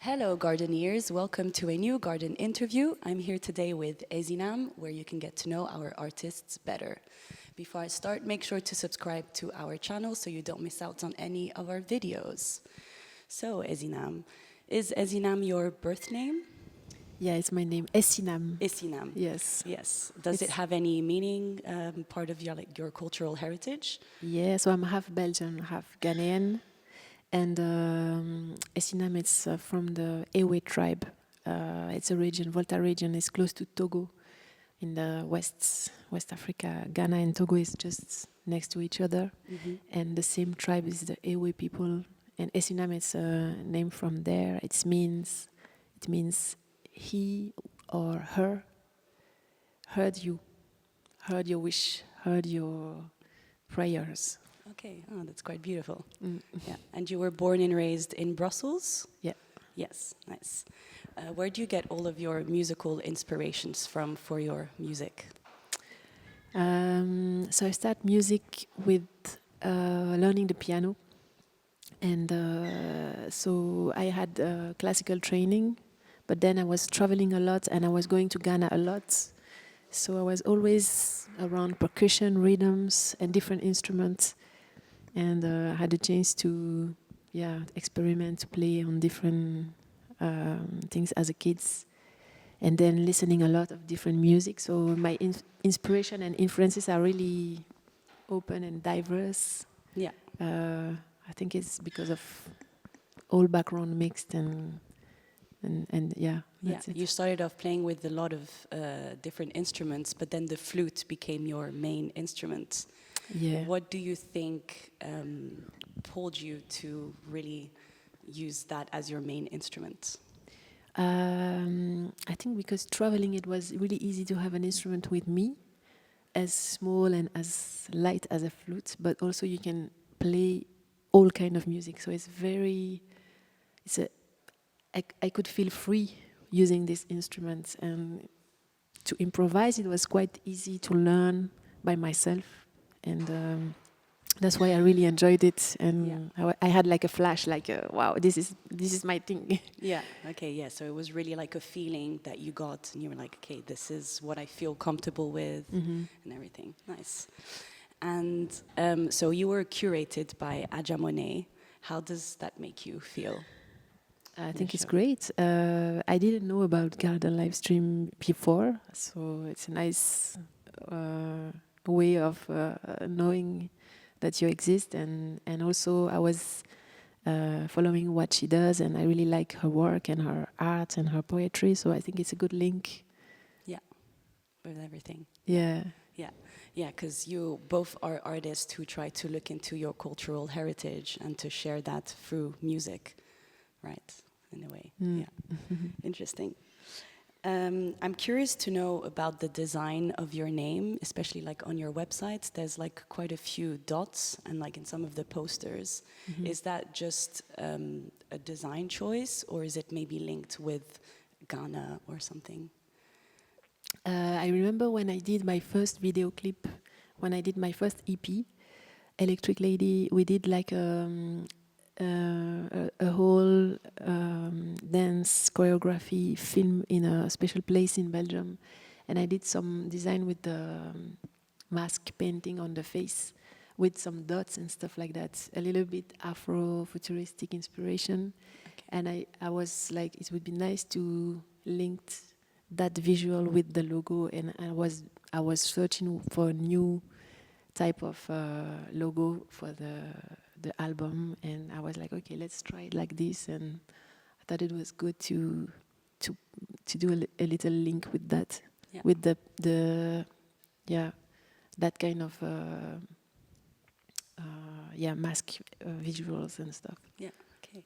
Hello, gardeneers. Welcome to a new garden interview. I'm here today with ESINAM, where you can get to know our artists better. Before I start, make sure to subscribe to our channel so you don't miss out on any of our videos. So, ESINAM, is ESINAM your birth name? Yeah, it's my name, ESINAM. ESINAM. Yes. Yes. Does it have any meaning, part of your cultural heritage? Yeah, so I'm half Belgian, half Ghanaian. And ESINAM is from the Ewe tribe. It's a region, Volta region, is close to Togo in the West Africa. Ghana and Togo is just next to each other. Mm-hmm. And the same tribe is the Ewe people. And ESINAM is a name from there. It means he or her heard you, heard your wish, heard your prayers. Okay, oh, that's quite beautiful. Mm. Yeah, and you were born and raised in Brussels? Yeah. Yes, nice. Where do you get all of your musical inspirations from for your music? So I start music with learning the piano. And so I had classical training, but then I was traveling a lot and I was going to Ghana a lot. So I was always around percussion, rhythms, and different instruments. And I had the chance to, experiment, to play on different things as a kid. And then listening a lot of different music. So my inspiration and influences are really open and diverse. Yeah. I think it's because of all background mixed and that's it. You started off playing with a lot of different instruments, but then the flute became your main instrument. Yeah. What do you think pulled you to really use that as your main instrument? I think because traveling, it was really easy to have an instrument with me, as small and as light as a flute, but also you can play all kind of music. So I could feel free using these instruments, and to improvise, it was quite easy to learn by myself, and that's why I really enjoyed it. And I had like a flash, like wow, this is my thing. Yeah. Okay. Yeah. So it was really like a feeling that you got, and you were like, okay, this is what I feel comfortable with, and everything. Nice. And so you were curated by Monet. How does that make you feel? I think it's great. I didn't know about Garden live stream before, so it's a nice way of knowing that you exist, and also I was following what she does, and I really like her work and her art and her poetry, so I think it's a good link. Yeah, with everything. Yeah. Yeah, because you both are artists who try to look into your cultural heritage and to share that through music, right? In a way. Yeah. Interesting. I'm curious to know about the design of your name, especially like on your website. There's like quite a few dots, and like in some of the posters. Is that just a design choice, or is it maybe linked with Ghana or something? I remember when I did my first video clip, when I did my first EP, Electric Lady, we did like a whole dance choreography film in a special place in Belgium, and I did some design with the mask painting on the face with some dots and stuff like that, a little bit Afro-futuristic inspiration. Okay. And I was like, it would be nice to link that visual with the logo, and I was searching for a new type of logo for the album, and I was like, okay, let's try it like this, and I thought it was good to do a little link with that, with the that kind of mask visuals and stuff. Yeah. Okay.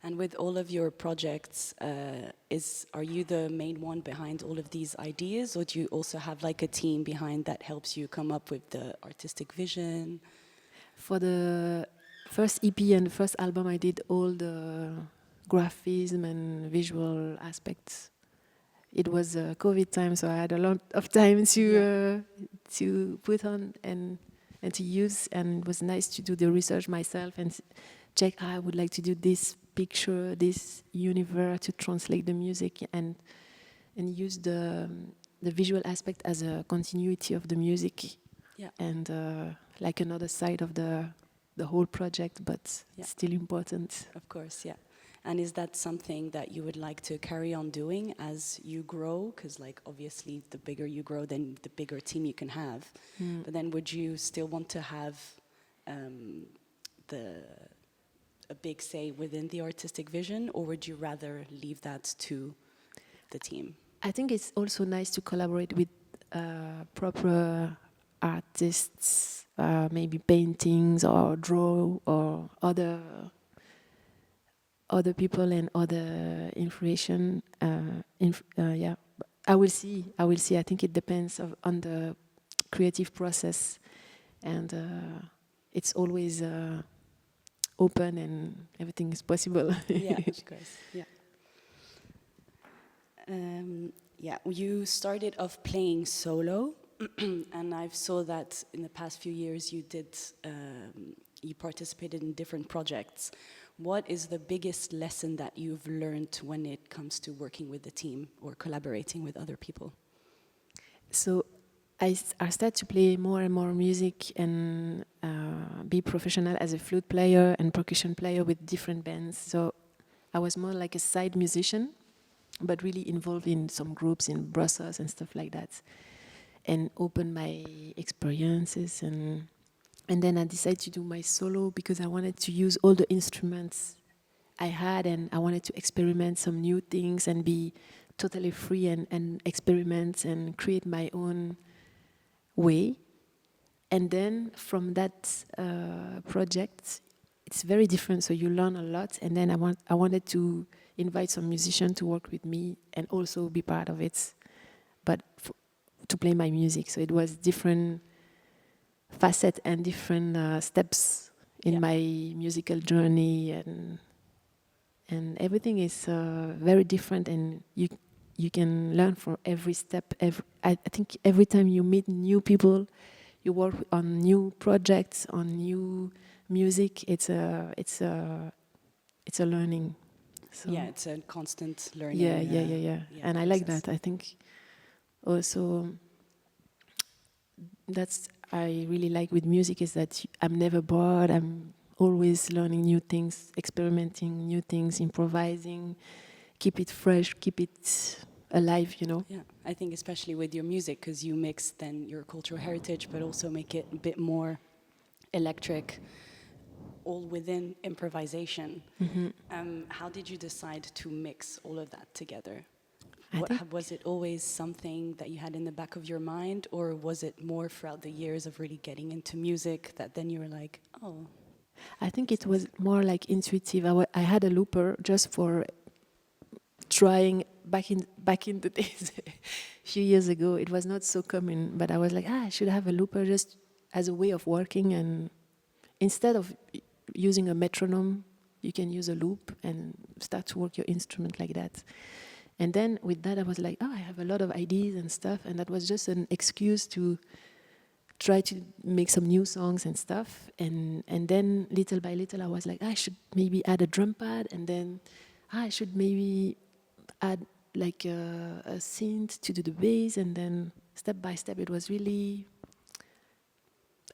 And with all of your projects, are you the main one behind all of these ideas, or do you also have like a team behind that helps you come up with the artistic vision? For the first EP and the first album, I did all the graphism and visual aspects. It was COVID time, so I had a lot of time to put on and to use, and it was nice to do the research myself and check, I would like to do this picture, this universe to translate the music and use the visual aspect as a continuity of the music, and like another side of the whole project, but still important. Of course, yeah. And is that something that you would like to carry on doing as you grow? Because, like, obviously, the bigger you grow, then the bigger team you can have. But then, would you still want to have a big say within the artistic vision, or would you rather leave that to the team? I think it's also nice to collaborate with proper artists, maybe paintings or draw or other people and other information. Yeah, I will see. I think it depends on the creative process, and it's always open and everything is possible. Yeah, of course. Yeah. Yeah, you started off playing solo, and I saw that in the past few years you participated in different projects. What is the biggest lesson that you've learned when it comes to working with the team or collaborating with other people? So I started to play more and more music and be professional as a flute player and percussion player with different bands. So I was more like a side musician, but really involved in some groups in Brussels and stuff like that, and open my experiences. And then I decided to do my solo because I wanted to use all the instruments I had, and I wanted to experiment some new things and be totally free and experiment and create my own way. And then from that project, it's very different, so you learn a lot. And then I wanted to invite some musician to work with me and also be part of it, but to play my music. So it was different facets and different steps in my musical journey, and everything is very different, and you can learn from every step. I think every time you meet new people, you work on new projects, on new music. It's a learning. So yeah, it's a constant learning. Yeah. And I like that. I think also that's I really like with music is that I'm never bored. I'm always learning new things, experimenting new things, improvising, keep it fresh, keep it alive, you know. Yeah, I think especially with your music, because you mix then your cultural heritage, but also make it a bit more electric, all within improvisation. How did you decide to mix all of that together? Was it always something that you had in the back of your mind, or was it more throughout the years of really getting into music that then you were like, oh? I think it was more like intuitive. I had a looper just for trying back in the days. A few years ago, it was not so common, but I was like, I should have a looper just as a way of working, and instead of using a metronome, you can use a loop and start to work your instrument like that. And then with that, I was like, I have a lot of ideas and stuff, and that was just an excuse to try to make some new songs and stuff. And then little by little, I was like, I should maybe add a drum pad, and then I should maybe add like a synth to do the bass, and then step by step, it was really,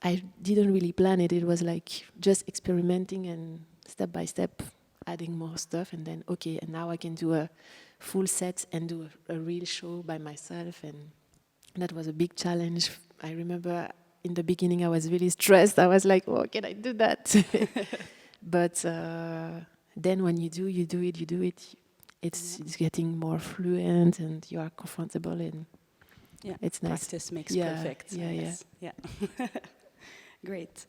I didn't really plan it. It was like just experimenting and step by step adding more stuff, and then okay, and now I can do a full set and do a real show by myself, and that was a big challenge. I remember in the beginning I was really stressed. I was like, oh, can I do that? But then when you do it, it's getting more fluent, and you are comfortable, and it's nice. Practice makes perfect. Yeah. Great.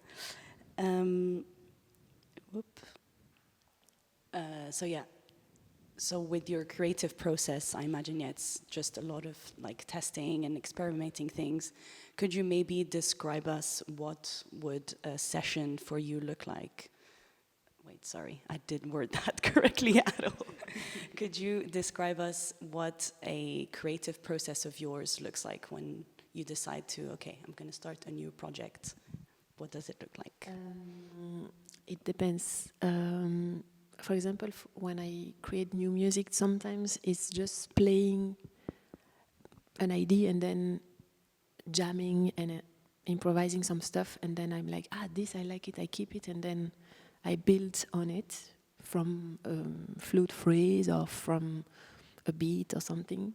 So with your creative process, I imagine, it's just a lot of like testing and experimenting things. Could you maybe describe us what would a session for you look like? Wait, sorry, I didn't word that correctly at all. Could you describe us what a creative process of yours looks like when you decide to, okay, I'm going to start a new project? What does it look like? It depends. for example, when I create new music, sometimes it's just playing an idea and then jamming and improvising some stuff, and then I'm like, this I like it, I keep it, and then I build on it from flute phrase or from a beat or something.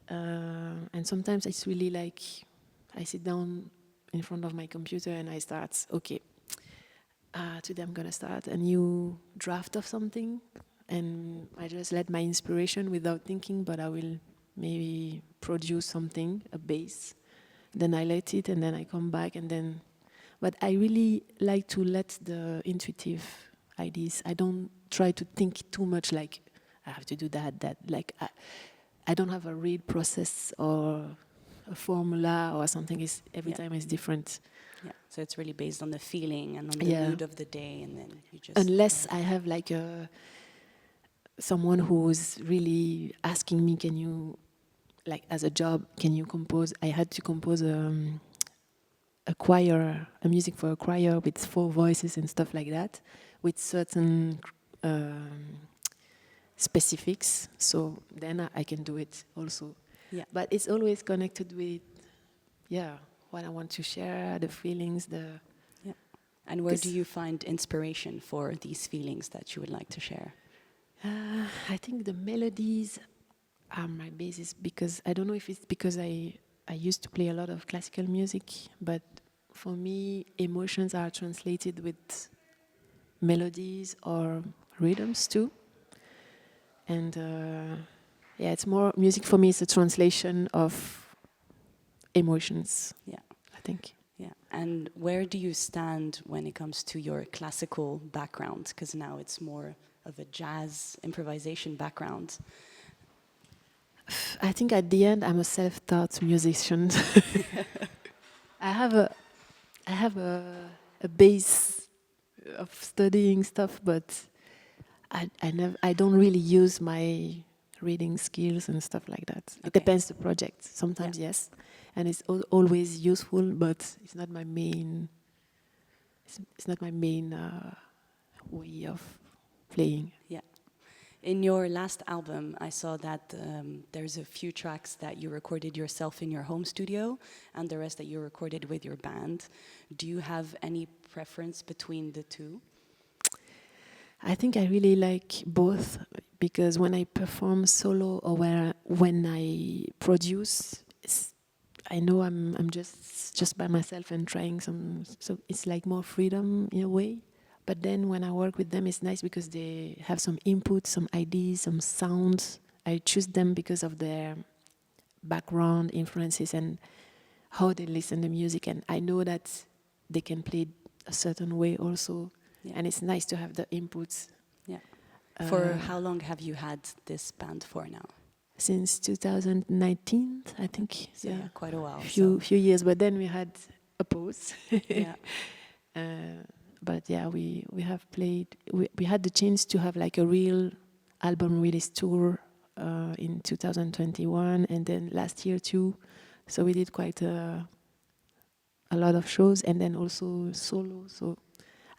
And sometimes it's really like I sit down in front of my computer and I start, okay, today I'm gonna start a new draft of something, and I just let my inspiration without thinking, but I will maybe produce something, a bass, then I let it, and then I come back, and then, but I really like to let the intuitive ideas. I don't try to think too much, like I have to do that, like I don't have a real process or a formula or something. Is every time is different. Yeah, so it's really based on the feeling and on the mood of the day, and then you just... Unless I have like someone who's really asking me, can you, like as a job, can you compose? I had to compose a choir, a music for a choir with 4 voices and stuff like that, with certain specifics. So then I can do it also. Yeah. But it's always connected with, what I want to share, the feelings, And where do you find inspiration for these feelings that you would like to share? I think the melodies are my basis, because I don't know if it's because I used to play a lot of classical music, but for me, emotions are translated with melodies or rhythms too. And it's more, music for me is a translation of emotions. Yeah, I think. Yeah, and where do you stand when it comes to your classical background? Because now it's more of a jazz improvisation background. I think at the end I'm a self-taught musician. I have a base of studying stuff, but I don't really use my reading skills and stuff like that. Okay. It depends the project. Sometimes yes, and it's always useful, but it's not my main. It's not my main way of playing. Yeah. In your last album, I saw that there's a few tracks that you recorded yourself in your home studio, and the rest that you recorded with your band. Do you have any preference between the two? I think I really like both, because when I perform solo or when I produce, I know I'm just by myself and trying some, so it's like more freedom in a way. But then when I work with them, it's nice because they have some input, some ideas, some sounds. I choose them because of their background influences and how they listen to music, and I know that they can play a certain way also. Yeah. And it's nice to have the inputs. Yeah. For how long have you had this band for now? Since 2019, I think. So yeah, quite a while. Few years, but then we had a pause. Yeah. But yeah, we have played. We had the chance to have like a real album release tour in 2021, and then last year too. So we did quite a lot of shows, and then also solo. So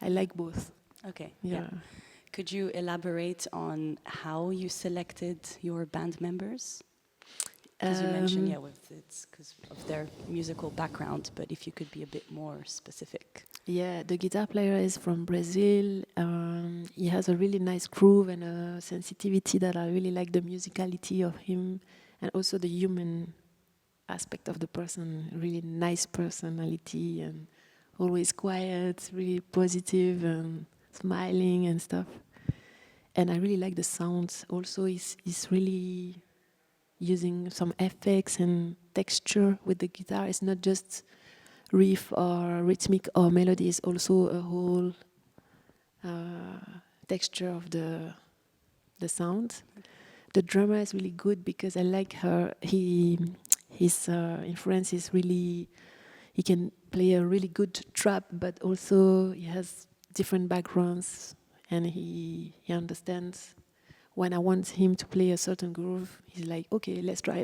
I like both. Okay. Yeah. Could you elaborate on how you selected your band members? Because you mentioned, it's because of their musical background, but if you could be a bit more specific. Yeah, the guitar player is from Brazil. He has a really nice groove and a sensitivity that I really like, the musicality of him, and also the human aspect of the person, really nice personality and always quiet, really positive and smiling and stuff. And I really like the sounds. Also, he's really using some effects and texture with the guitar. It's not just riff or rhythmic or melody, it's also a whole texture of the sound. The drummer is really good because I like her. His influence is really, he can play a really good trap, but also he has different backgrounds, and he understands when I want him to play a certain groove. He's like, okay, let's try.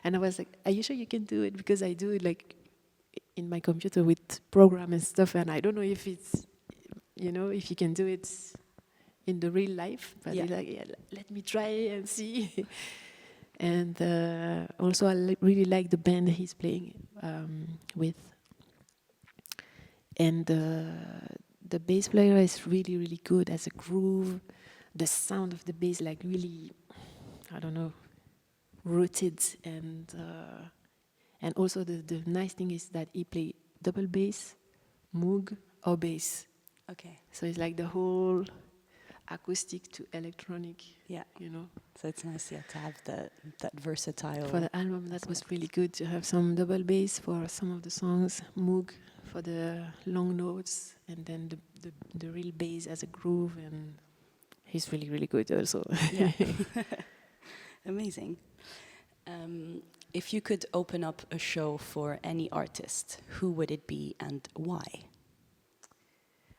And I was like, are you sure you can do it? Because I do it like in my computer with program and stuff, and I don't know if you know, if you can do it in the real life. But Yeah. it's like, yeah, let me try and see. And also, I really like the band he's playing with. And the bass player is really, really good as a groove. The sound of the bass, like really, I don't know, rooted. And also the nice thing is that he play double bass, moog, or bass. Okay. So it's like the whole acoustic to electronic, Yeah. you know. So it's nice, yeah, to have that versatile. For the album, that was aspect. really good to have some double bass for some of the songs, moog for the long notes, and then the real bass as a groove. And he's really, really good also. Yeah. Amazing. If you could open up a show for any artist, who would it be and why?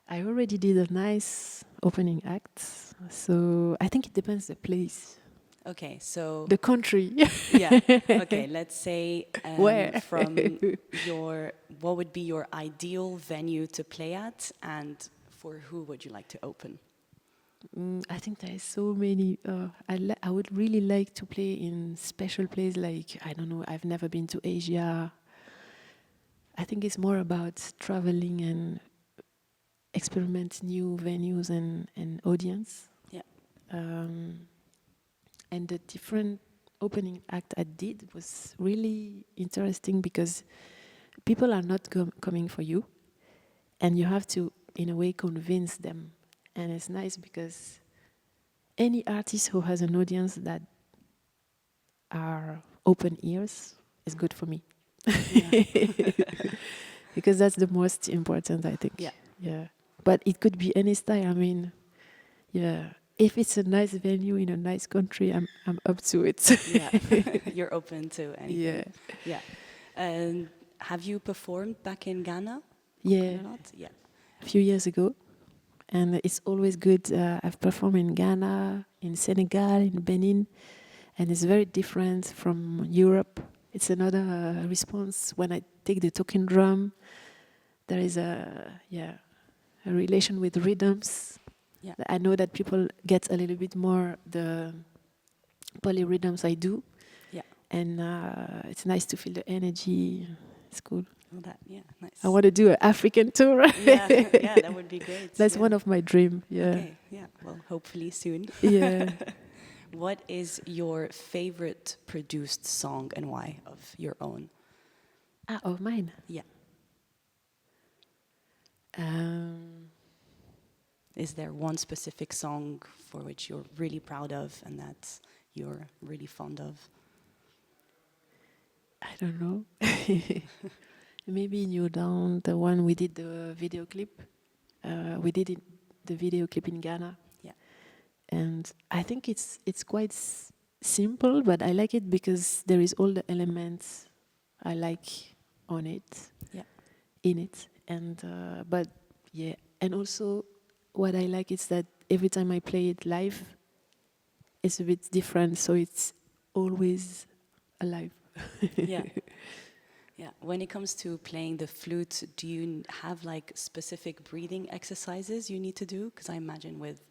I already did a nice opening act, so I think it depends the place, Okay, so the country. yeah. Okay, let's say Where? from what would be your ideal venue to play at, and for who would you like to open? I think there is so many. I would really like to play in special places like, I don't know, I've never been to Asia. I think it's more about traveling and experiment new venues and audience. Yeah. And the different opening act I did was really interesting because people are not coming for you, and you have to, in a way, convince them. And it's nice because any artist who has an audience that are open ears is good for me. Yeah. Because that's the most important, I think. Yeah. Yeah. But it could be any style. I mean, yeah. If it's a nice venue in a nice country, I'm up to it. Yeah. You're open to anything. Yeah. Yeah. And have you performed back in Ghana? Yeah. Or not? Yeah. A few years ago. And it's always good. I've performed in Ghana, in Senegal, in Benin, and it's very different from Europe. It's another response. When I take the talking drum, there is a relation with rhythms. Yeah. I know that people get a little bit more the polyrhythms I do. Yeah. And it's nice to feel the energy. It's cool. Well, that, yeah, nice. I want to do an African tour. Yeah, yeah, that would be great. That's yeah. one of my dreams. Yeah. Okay, yeah. Well, hopefully soon. Yeah. What is your favorite produced song and why of your own? Of mine. Yeah. Is there one specific song for which you're really proud of and that you're really fond of? I don't know. Maybe New Dawn, the one we did the video clip. We did the video clip in Ghana. Yeah. And I think it's quite simple, but I like it because there is all the elements I like on it, Yeah. in it. And but yeah, and also what I like is that every time I play it live, it's a bit different, so it's always alive. Yeah. Yeah. When it comes to playing the flute, do you have like specific breathing exercises you need to do? Because I imagine with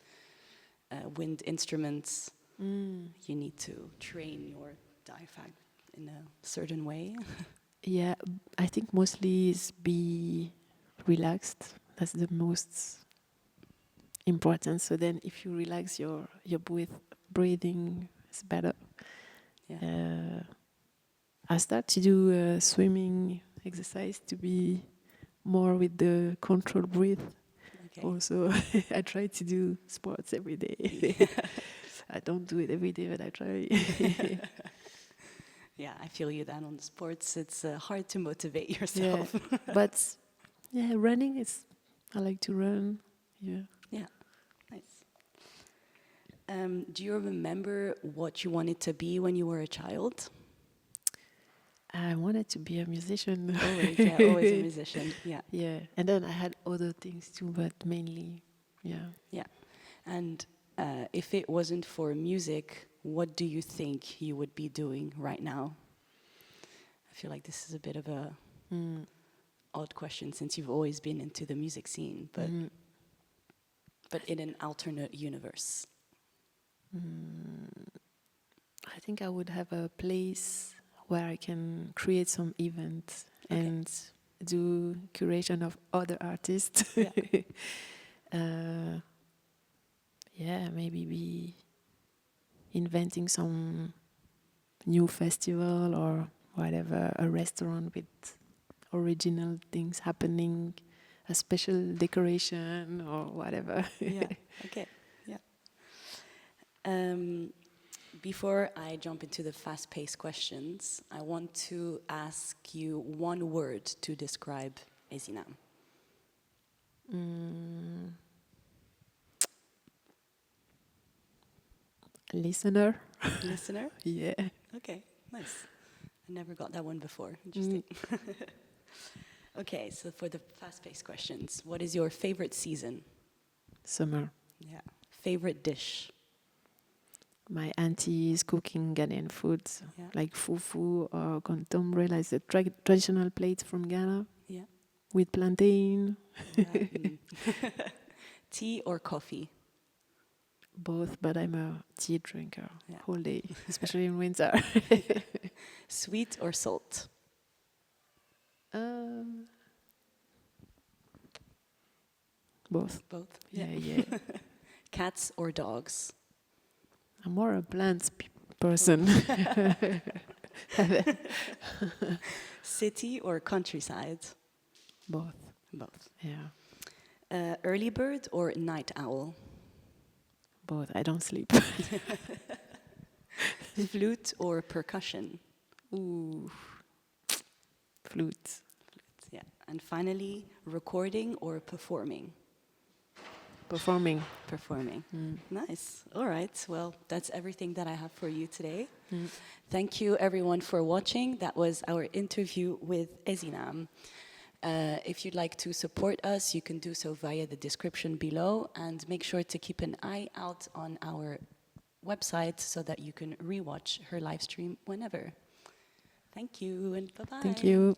wind instruments, you need to train your diaphragm in a certain way. Yeah, I think mostly is be relaxed. That's the most important. So then if you relax your breathing, it's better. Yeah. I start to do swimming exercise to be more with the controlled breath. Okay. Also, I try to do sports every day. I don't do it every day, but I try. Yeah, I feel you then on the sports. It's hard to motivate yourself. Yeah. But yeah, running is, I like to run. Yeah. Yeah, nice. Do you remember what you wanted to be when you were a child? I wanted to be a musician. Always, yeah, always a musician. Yeah. Yeah, and then I had other things too, but mainly, yeah. Yeah. And if it wasn't for music, what do you think you would be doing right now? I feel like this is a bit of a odd question since you've always been into the music scene, but but in an alternate universe. I think I would have a place where I can create some events and do curation of other artists. Yeah. Maybe be inventing some new festival or whatever, a restaurant with original things happening, a special decoration or whatever. Yeah. Okay. Yeah. Before I jump into the fast-paced questions, I want to ask you one word to describe ESINAM. Listener. Listener? Yeah. Okay, nice. I never got that one before. Interesting. Okay, so for the fast-paced questions, what is your favorite season? Summer. Yeah. Favorite dish? My auntie is cooking Ghanaian foods, like fufu or contombre, like the traditional plates from Ghana. Yeah. With plantain. Yeah. Tea or coffee? Both, but I'm a tea drinker whole day, especially in winter. Sweet or salt? Both. Both. Yeah. Cats or dogs? I'm more a plants person. City or countryside? Both. Both. Yeah. Early bird or night owl? Both. I don't sleep. Flute or percussion? Ooh. Flute. Yeah. And finally, recording or performing? Performing. Performing. Nice. All right. Well, that's everything that I have for you today. Thank you, everyone, for watching. That was our interview with ESINAM. If you'd like to support us, you can do so via the description below, and make sure to keep an eye out on our website so that you can rewatch her live stream whenever. Thank you, and bye-bye. Thank you.